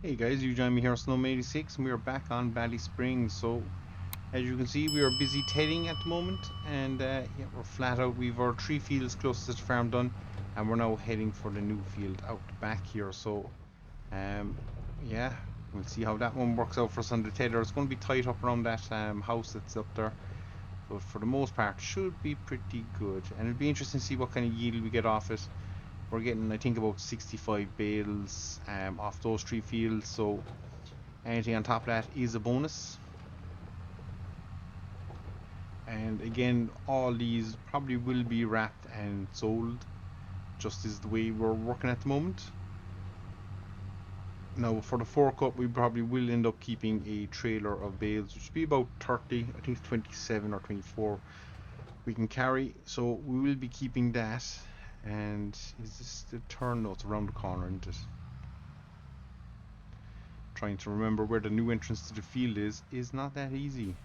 Hey guys, you join me here on Snowman86 and we are back on Ballyspring. So as you can see, we are busy tedding at the moment, and yeah, we're flat out. We've our 3 fields closest to the farm done, and we're now heading for the new field out the back here. So um yeah, we'll see how that one works out for us on the tedder. It's going to be tight up around that house that's up there, but for the most part should be pretty good, and it'll be interesting to see what kind of yield we get off it. We're getting, I think, about 65 bales off those 3 fields, so anything on top of that is a bonus. And again, all these probably will be wrapped and sold, just as the way we're working at the moment. Now for the forecut, we probably will end up keeping a trailer of bales, which will be about 30, I think it's 27 or 24 we can carry, so we will be keeping that. And is this the turn? No, it's around the corner, isn't it? Trying to remember where the new entrance to the field is not that easy.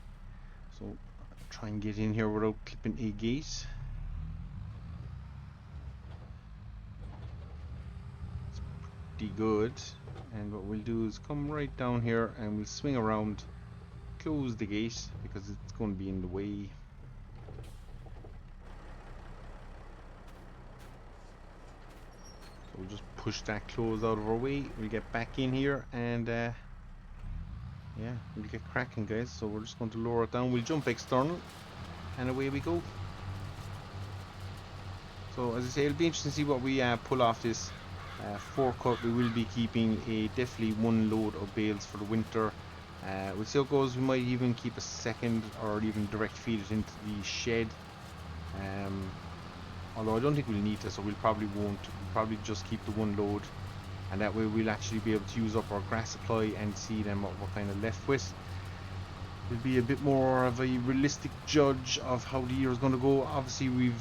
So try and get in here without clipping a gate. Pretty good. And what we'll do is come right down here and we'll swing around, close the gate because it's going to be in the way. So we'll just push that close out of our way. We'll get back in here and yeah, we'll get cracking, guys. So we're just going to lower it down. We'll jump external and away we go. So as I say, it'll be interesting to see what we pull off this forecut. We will be keeping definitely one load of bales for the winter. We'll see how it goes. We might even keep a second or even direct feed it into the shed. Although I don't think we'll need this, so we'll probably won't. We'll probably just keep the one load, and that way we'll actually be able to use up our grass supply and see then what we're kind of left with. It'll be a bit more of a realistic judge of how the year is going to go. Obviously, we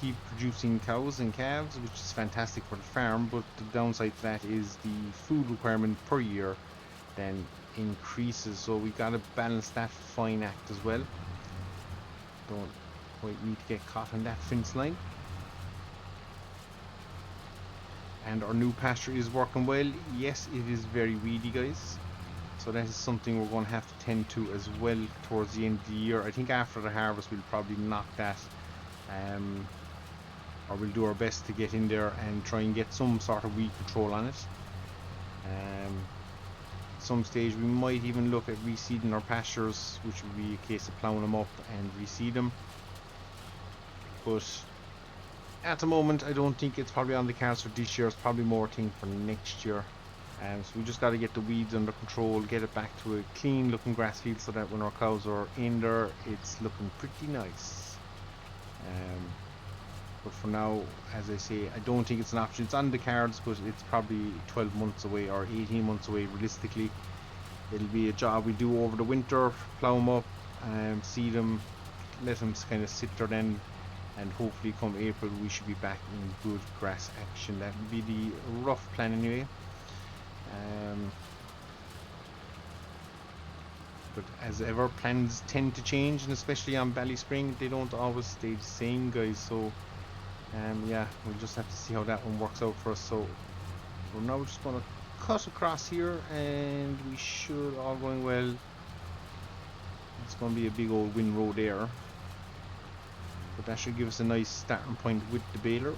keep producing cows and calves, which is fantastic for the farm, but the downside to that is the food requirement per year then increases, so we got to balance that fine act as well. Don't quite need to get caught on that fence line. And our new pasture is working well. Yes, it is very weedy, guys, so that is something we're going to have to tend to as well towards the end of the year. I think after the harvest we'll probably knock that, or we'll do our best to get in there and try and get some sort of weed control on it. At some stage we might even look at reseeding our pastures, which would be a case of ploughing them up and reseed them, but at the moment I don't think it's probably on the cards for this year. It's probably more a thing for next year. So we just got to get the weeds under control, get it back to a clean looking grass field so that when our cows are in there it's looking pretty nice. But for now, as I say, I don't think it's an option. It's on the cards, but it's probably 12 months away or 18 months away realistically. It'll be a job we do over the winter, plough them up, seed them, let them kind of sit there then, and hopefully come April we should be back in good grass action. That would be the rough plan anyway. But as ever, plans tend to change, and especially on Ballyspring, they don't always stay the same, guys. So yeah, we'll just have to see how that one works out for us. So we're now just going to cut across here, and we should, all going well, it's going to be a big old wind road there, but that should give us a nice starting point with the baler.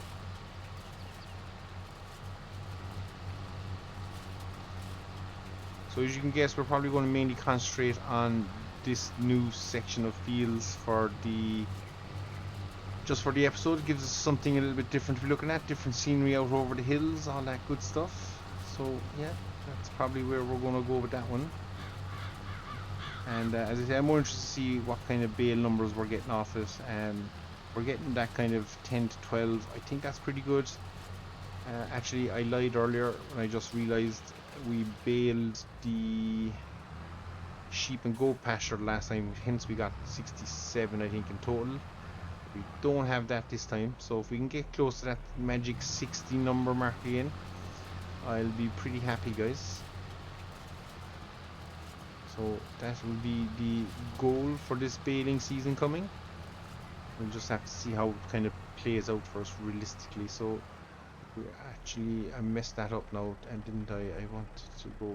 So as you can guess, we're probably going to mainly concentrate on this new section of fields for the episode. It gives us something a little bit different to be looking at, different scenery out over the hills, all that good stuff. So yeah, that's probably where we're going to go with that one. And as I say, I'm more interested to see what kind of bale numbers we're getting off it. We're getting that kind of 10 to 12. I think that's pretty good. Actually, I lied earlier when I just realized we baled the sheep and goat pasture last time, hence we got 67 I think in total. We don't have that this time, so if we can get close to that magic 60 number mark again, I'll be pretty happy, guys. So that will be the goal for this baling season coming. We'll just have to see how it kind of plays out for us realistically. So Actually, I messed that up now, and didn't I? I wanted to go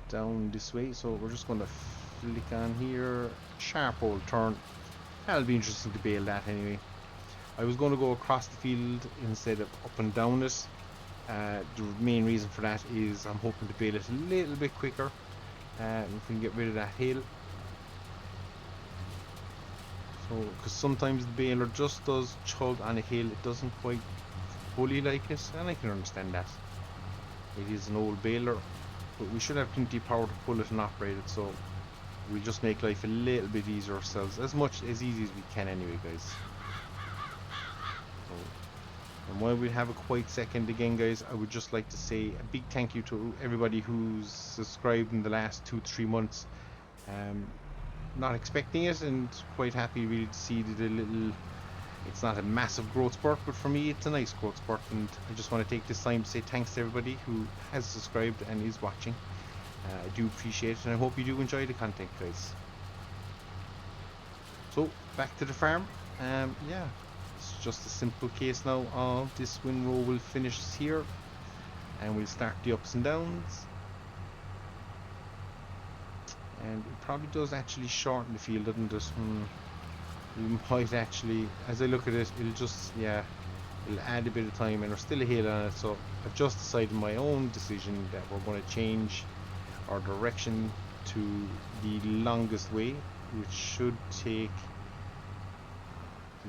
down this way, so we're just going to flick on here. Sharp old turn. That'll be interesting to bail that anyway. I was going to go across the field instead of up and down it. The main reason for that is I'm hoping to bail it a little bit quicker. If we can get rid of that hill. So, because sometimes the baler just does chug on a hill, it doesn't quite fully like it, and I can understand that. It is an old baler, but we should have plenty of power to pull it and operate it, so we'll just make life a little bit easier ourselves, as easy as we can anyway, guys. So, and while we have a quiet second again, guys, I would just like to say a big thank you to everybody who's subscribed in the last 2-3 months. Not expecting it, and quite happy really to see the little, it's not a massive growth spurt, but for me it's a nice growth spurt, and I just want to take this time to say thanks to everybody who has subscribed and is watching. I do appreciate it, and I hope you do enjoy the content, guys. So back to the farm. Yeah, it's just a simple case now of this windrow will finish here, and we'll start the ups and downs. And it probably does actually shorten the field, doesn't it? We might actually, as I look at it, it'll just, yeah, it'll add a bit of time, and we're still a hill on it, so I've just decided my own decision that we're going to change our direction to the longest way, which should take,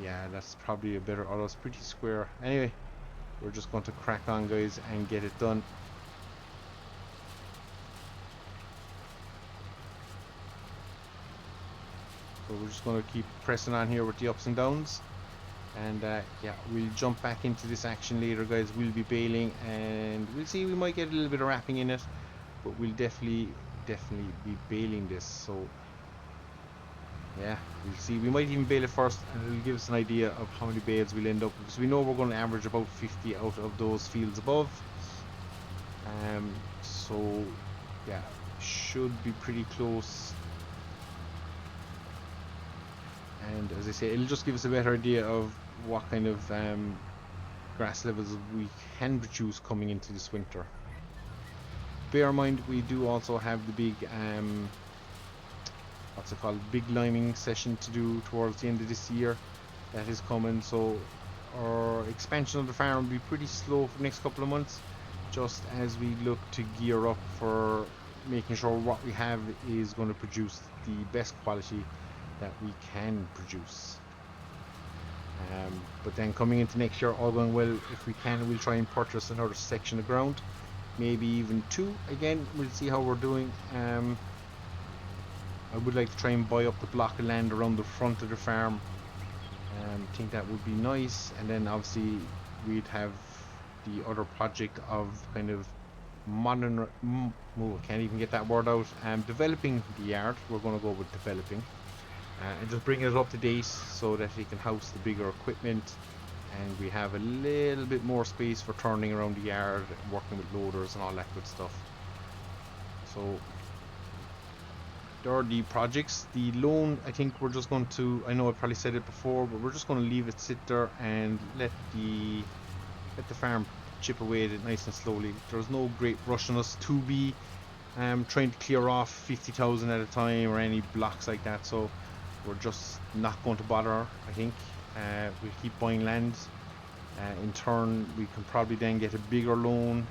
yeah, that's probably a better, although it's pretty square. Anyway, we're just going to crack on, guys, and get it done. So we're just going to keep pressing on here with the ups and downs, and yeah, we'll jump back into this action later, guys. We'll be baling, and we'll see, we might get a little bit of wrapping in it, but we'll definitely be baling this. So yeah, we'll see, we might even bale it first, and it'll give us an idea of how many bales we'll end up, because we know we're going to average about 50 out of those fields above. So yeah, should be pretty close. And as I say, it'll just give us a better idea of what kind of grass levels we can produce coming into this winter. Bear in mind, we do also have the big, what's it called, big liming session to do towards the end of this year. That is coming, so our expansion of the farm will be pretty slow for the next couple of months, just as we look to gear up for making sure what we have is going to produce the best quality that we can produce. But then coming into next year, all going well, if we can, we'll try and purchase another section of ground, maybe even 2. Again, we'll see how we're doing. I would like to try and buy up the block of land around the front of the farm. I think that would be nice, and then obviously we'd have the other project of kind of modern, I can't even get that word out, developing the yard. We're going to go with developing. And just bring it up to date so that we can house the bigger equipment, and we have a little bit more space for turning around the yard, working with loaders and all that good stuff. So there are the projects. The loan, I think we're just going to, I know I probably said it before, but we're just going to leave it sit there and let the farm chip away at it nice and slowly. There's no great rush on us to be trying to clear off 50,000 at a time or any blocks like that, so we're just not going to bother. I think we'll keep buying land. In turn, we can probably then get a bigger loan,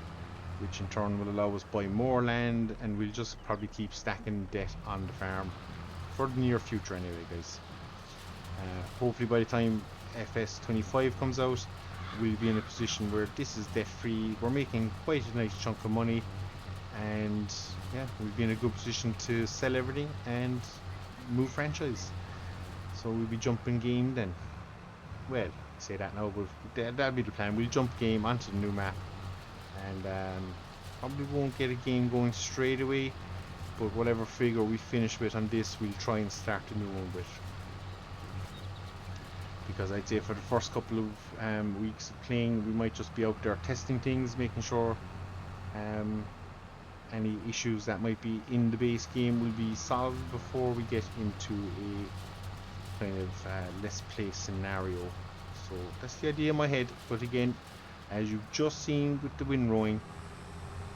which in turn will allow us to buy more land, and we'll just probably keep stacking debt on the farm for the near future anyway, guys. Hopefully by the time FS25 comes out, we'll be in a position where this is debt free. We're making quite a nice chunk of money, and yeah, we'll be in a good position to sell everything and move franchise. So we'll be jumping game then. Well, I say that now, but that'll be the plan. We'll jump game onto the new map, and probably won't get a game going straight away, but whatever figure we finish with on this, we'll try and start a new one with. Because I'd say for the first couple of weeks of playing, we might just be out there testing things, making sure any issues that might be in the base game will be solved before we get into a kind of let's play scenario. So that's the idea in my head, but again, As you've just seen with the windrowing,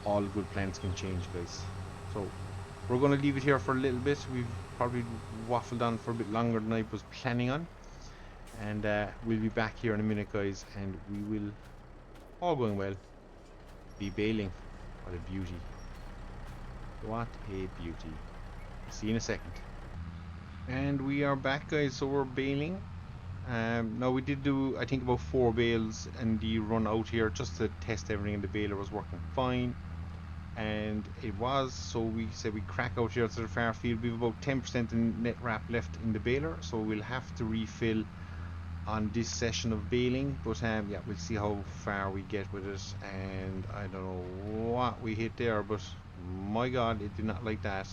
all good plans can change, guys. So we're going to leave it here for a little bit. We've probably waffled on for a bit longer than I was planning on. And we'll be back here in a minute, guys, and we will, all going well, be baling. What a beauty. What a beauty. See you in a second. And we are back, guys, so we're baling. Now we did do, I think, about 4 bales in the run out here just to test everything, and the baler was working fine. And it was, so we said we crack out here to the far field. We have about 10% in net wrap left in the baler, so we'll have to refill on this session of baling. But yeah, we'll see how far we get with it. And I don't know what we hit there, but my god, it did not like that.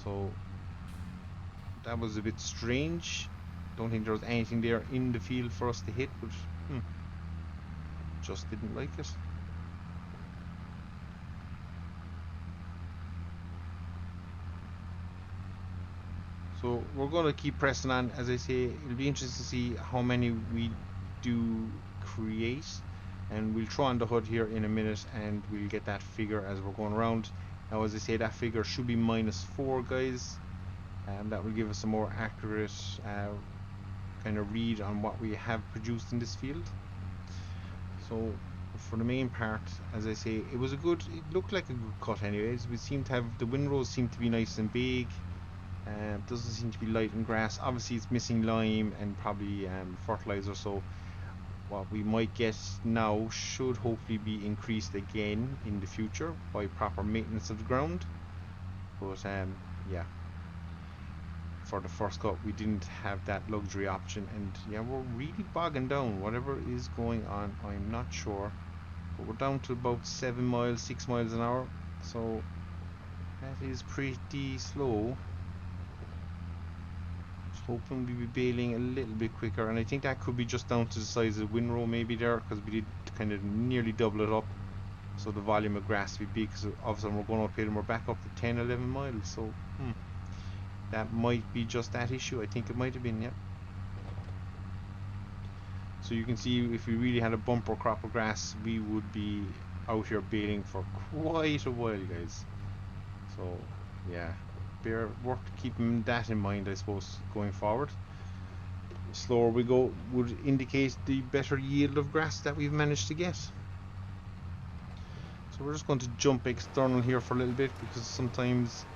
So that was a bit strange. Don't think there was anything there in the field for us to hit, but just didn't like it. So we're going to keep pressing on. As I say, it'll be interesting to see how many we do create, and we'll try on the HUD here in a minute and we'll get that figure as we're going around. Now, as I say, that figure should be -4, guys, and that will give us a more accurate kind of read on what we have produced in this field. So for the main part, as I say, it looked like a good cut anyways. We seem to have, the windrows seem to be nice and big. Doesn't seem to be light in grass. Obviously it's missing lime and probably fertilizer, so what we might get now should hopefully be increased again in the future by proper maintenance of the ground. But yeah, for the first cut we didn't have that luxury option, and yeah, we're really bogging down. Whatever is going on, I'm not sure, but we're down to about 7 miles, 6 miles an hour, so that is pretty slow. Hoping we'll be baling a little bit quicker, and I think that could be just down to the size of the windrow maybe there, because we did kind of nearly double it up, so the volume of grass would be big, because all of a sudden we're going uphill and we're back up to 10-11 miles, so that might be just that issue. I think it might have been, yeah. So you can see, if we really had a bumper crop of grass, we would be out here baling for quite a while, guys. So yeah, worth keeping that in mind, I suppose, going forward. The slower we go would indicate the better yield of grass that we've managed to get. So we're just going to jump external here for a little bit, because sometimes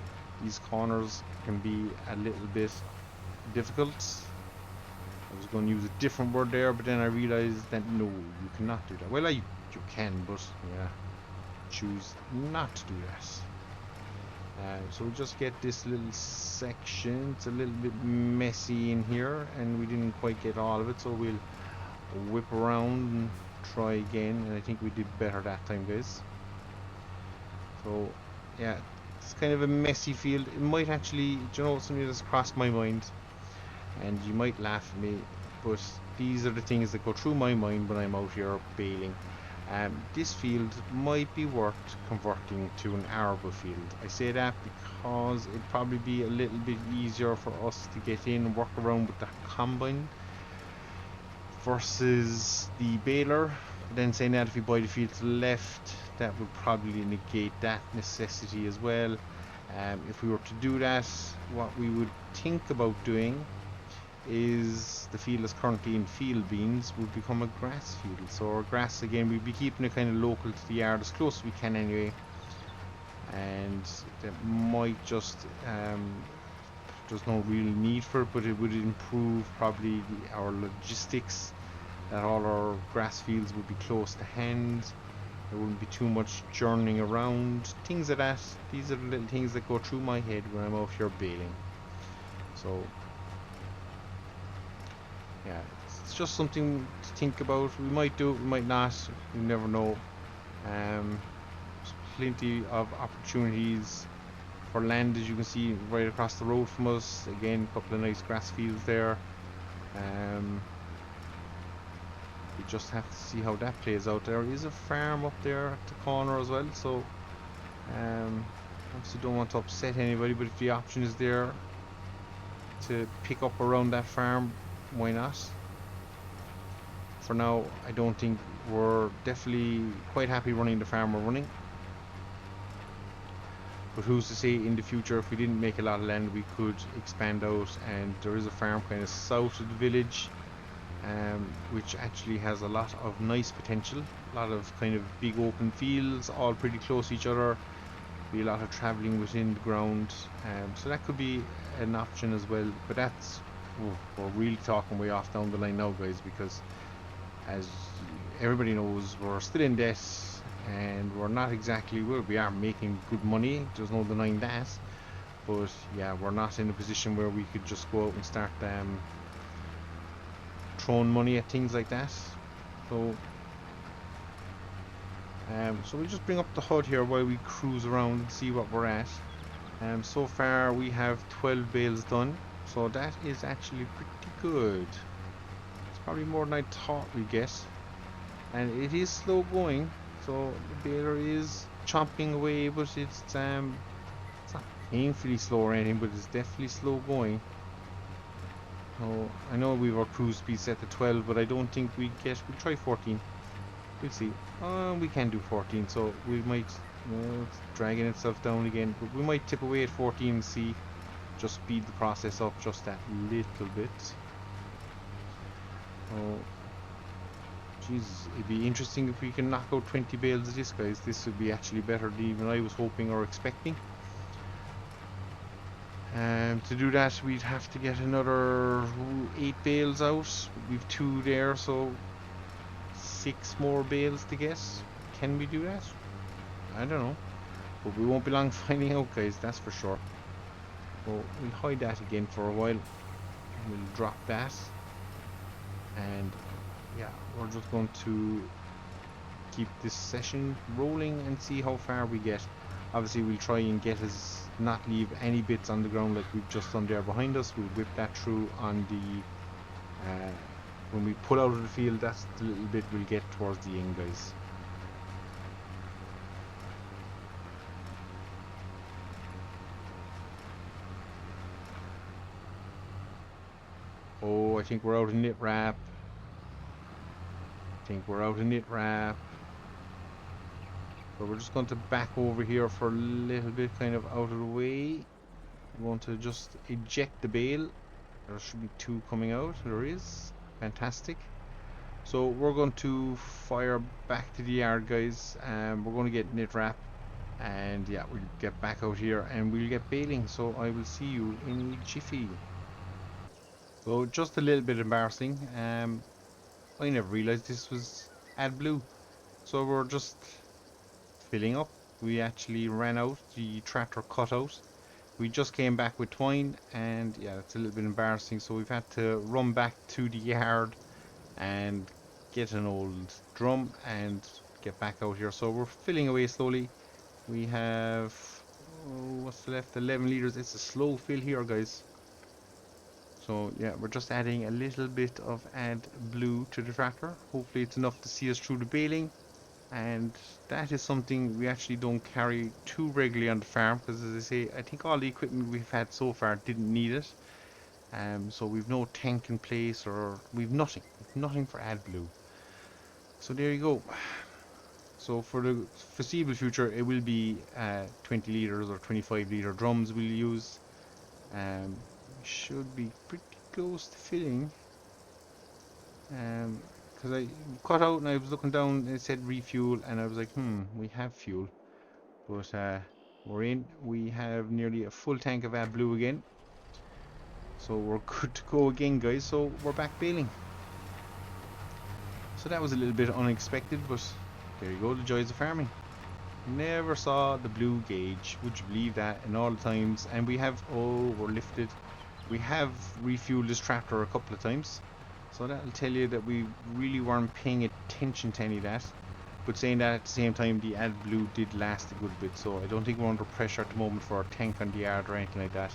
these corners can be a little bit difficult. I was going to use a different word there, but then I realized that no, you cannot do that. Well, you can, but yeah, choose not to do that. So we just get this little section. It's a little bit messy in here, and we didn't quite get all of it, so we'll whip around and try again, and I think we did better that time, guys. So yeah, it's kind of a messy field. It might actually, do you know, something that's crossed my mind, and you might laugh at me, but these are the things that go through my mind when I'm out here baling. This field might be worth converting to an arable field. I say that because it'd probably be a little bit easier for us to get in and work around with the combine versus the baler. But then saying that, if we buy the field to the left, that would probably negate that necessity as well. If we were to do that, what we would think about doing is, the field is currently in field beans, would become a grass field. So our grass, again, we'd be keeping it kind of local to the yard as close as we can anyway, and that might just there's no real need for it, but it would improve probably our logistics, that all our grass fields would be close to hand. There wouldn't be too much journeying around, things like that. These are the little things that go through my head when I'm out here baling. So yeah, it's just something to think about. We might do it, we might not, you never know. There's plenty of opportunities for land, as you can see right across the road from us. Again, a couple of nice grass fields there. We just have to see how that plays out. There is a farm up there at the corner as well, so obviously don't want to upset anybody, but if the option is there to pick up around that farm, why not? For now, I don't think we're definitely quite happy running the farm we're running. But who's to say in the future, if we didn't make a lot of land, we could expand out, and there is a farm kind of south of the village, which actually has a lot of nice potential. A lot of kind of big open fields, all pretty close to each other. Be a lot of travelling within the ground, so that could be an option as well. But that's, we're really talking way off down the line now, guys, because as everybody knows, we're still in debt, and we're not exactly, well, we are making good money, there's no denying that, but yeah, we're not in a position where we could just go out and start throwing money at things like that. So so we'll just bring up the HUD here while we cruise around and see what we're at. So far we have 12 bales done, so that is actually pretty good. It's probably more than I thought we'd get, and it is slow going. So the baler is chomping away, but it's not painfully slow or anything, but it's definitely slow going. So I know we have our cruise speed set to 12, but I don't think we'll try 14. We'll see. We can do 14, so we might, it's dragging itself down again, but we might tip away at 14 and see, just speed the process up just that little bit. Oh, Jesus, it'd be interesting if we can knock out 20 bales of this, guys. This would be actually better than even I was hoping or expecting. To do that, we'd have to get another 8 bales out. We've 2 there, so 6 more bales to get. Can we do that? I don't know, but we won't be long finding out, guys, that's for sure. So we'll hide that again for a while. We'll drop that, and yeah, we're just going to keep this session rolling and see how far we get. Obviously we'll try and not leave any bits on the ground like we've just done there behind us. We'll whip that through on the when we pull out of the field. That's the little bit we'll get towards the end, guys. Oh, I think we're out of knit wrap. But we're just going to back over here for a little bit, kind of out of the way. We want to just eject the bale. There should be 2 coming out. There is. Fantastic. So we're going to fire back to the yard, guys. We're going to get knit wrap, and yeah, we'll get back out here and we'll get baling. So I will see you in a jiffy. So just a little bit embarrassing. I never realized this was AdBlue. So we're just filling up. We actually ran out, the tractor cut out. We just came back with twine, and yeah, it's a little bit embarrassing, so we've had to run back to the yard and get an old drum and get back out here. So we're filling away slowly. We have, what's left, 11 litres. It's a slow fill here, guys. So yeah, we're just adding a little bit of AdBlue to the tractor. Hopefully it's enough to see us through the baling. And that is something we actually don't carry too regularly on the farm, because as I say, I think all the equipment we've had so far didn't need it. So we've no tank in place, or we've nothing for AdBlue. So there you go. So for the foreseeable future, it will be 20 litres or 25 litre drums we'll use. Should be pretty close to filling. Because I cut out and I was looking down and it said refuel, and I was like, we have fuel. But we're in. We have nearly a full tank of AdBlue again. So we're good to go again, guys. So we're back baling. So that was a little bit unexpected, but there you go, the joys of farming. Never saw the blue gauge, would you believe that, in all the times. And we have, we're lifted. We have refueled this tractor a couple of times. So that'll tell you that we really weren't paying attention to any of that. But saying that, at the same time, the AdBlue did last a good bit. So I don't think we're under pressure at the moment for a tank on the yard or anything like that.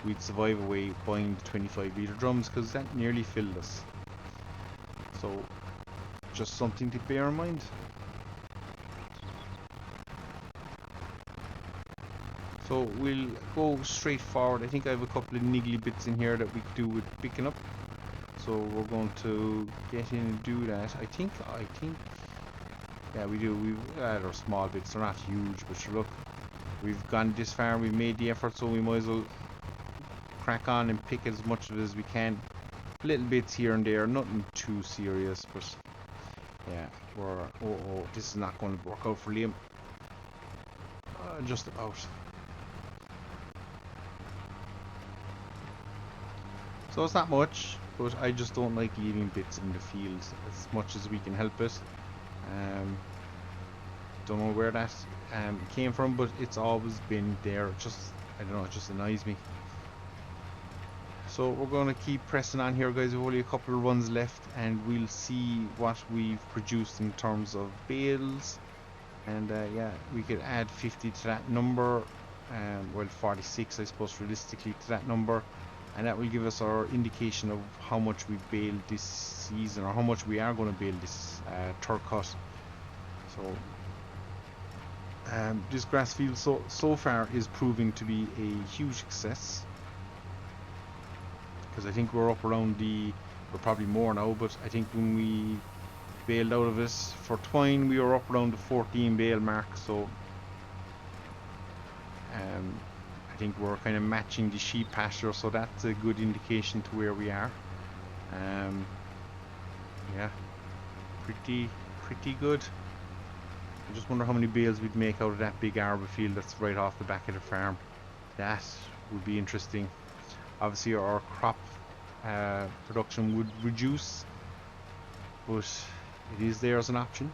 We'd survive away buying the 25 litre drums, because that nearly filled us. So just something to bear in mind. So we'll go straight forward. I think I have a couple of niggly bits in here that we could do with picking up. So we're going to get in and do that. I think Yeah, we do. They're small bits. They're not huge, but sure, look, we've gone this far. We've made the effort, so we might as well crack on and pick as much of it as we can. Little bits here and there, nothing too serious, but yeah, we're. Oh, this is not going to work out for Liam. Just about. So it's not much, but I just don't like leaving bits in the field as much as we can help it. Don't know where that came from, but it's always been there. Just, I don't know, it just annoys me. So we're going to keep pressing on here, guys. We've only a couple of runs left, and we'll see what we've produced in terms of bales. And yeah, we could add 50 to that number, well 46 I suppose realistically to that number, and that will give us our indication of how much we baled this season, or how much we are going to bale this third cut. So this grass field so far is proving to be a huge success, because I think we're up around we're probably more now, but I think when we baled out of it for twine we were up around the 14 bale mark, so I think we're kind of matching the sheep pasture, so that's a good indication to where we are. Yeah, pretty good. I just wonder how many bales we'd make out of that big arbor field that's right off the back of the farm. That would be interesting. Obviously our crop production would reduce, but it is there as an option.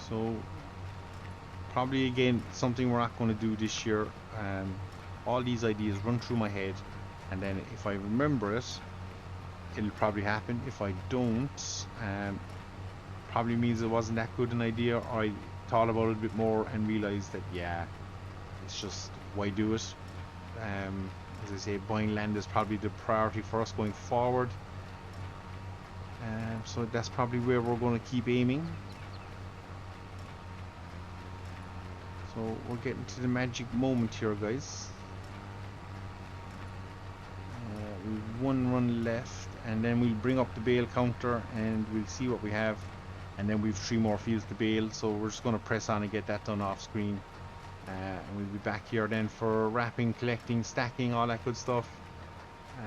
So probably again something we're not going to do this year. All these ideas run through my head, and then if I remember it, it'll probably happen. If I don't, probably means it wasn't that good an idea, or I thought about it a bit more and realized that yeah, it's just, why do it? As I say, buying land is probably the priority for us going forward. So that's probably where we're going to keep aiming. So we're getting to the magic moment here, guys. We've one run left, and then we'll bring up the bale counter and we'll see what we have, and then we've 3 more fields to bale, so we're just going to press on and get that done off screen. And we'll be back here then for wrapping, collecting, stacking, all that good stuff.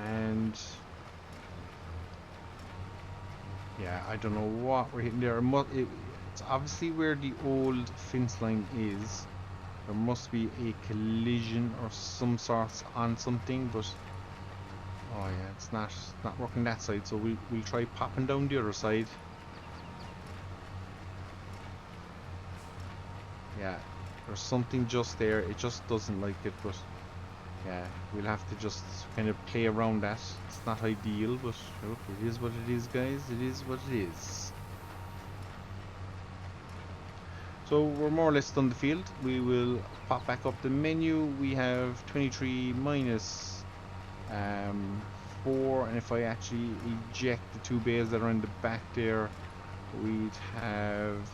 And yeah, I don't know what we're hitting there. It's obviously where the old fence line is. There must be a collision or some sorts on something, but oh yeah, it's not working that side, so we'll try popping down the other side. Yeah, there's something just there. It just doesn't like it, but yeah, we'll have to just kind of play around that. It's not ideal, but look, it is what it is, guys. It is what it is. So we're more or less done the field. We will pop back up the menu. We have 23 minus 4, and if I actually eject the 2 bales that are in the back there, we'd have,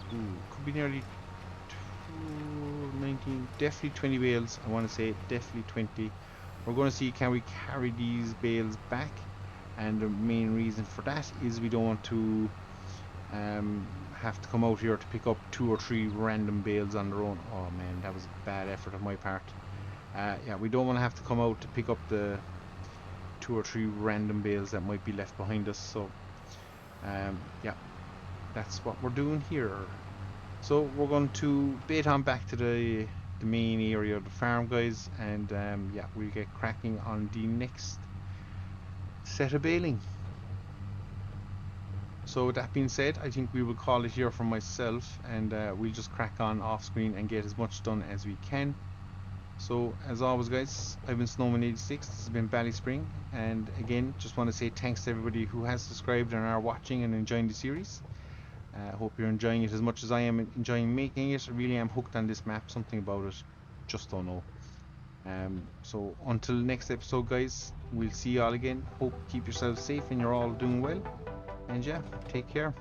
could be nearly 19, definitely 20 bales. I want to say definitely 20. We're going to see, can we carry these bales back, and the main reason for that is we don't want to have to come out here to pick up 2 or 3 random bales on their own. Oh man, that was a bad effort on my part. Yeah, we don't want to have to come out to pick up the 2 or 3 random bales that might be left behind us, so yeah, that's what we're doing here. So we're going to bait on back to the main area of the farm, guys, and yeah, we'll get cracking on the next set of baling. So with that being said, I think we will call it here for myself, and we'll just crack on off screen and get as much done as we can. So as always, guys, I've been Snowman86, this has been Ballyspring, and again, just want to say thanks to everybody who has subscribed and are watching and enjoying the series. I hope you're enjoying it as much as I am enjoying making it. I really am hooked on this map, something about it, just don't know. So until next episode, guys, we'll see you all again. Hope keep yourselves safe and you're all doing well, and yeah, take care.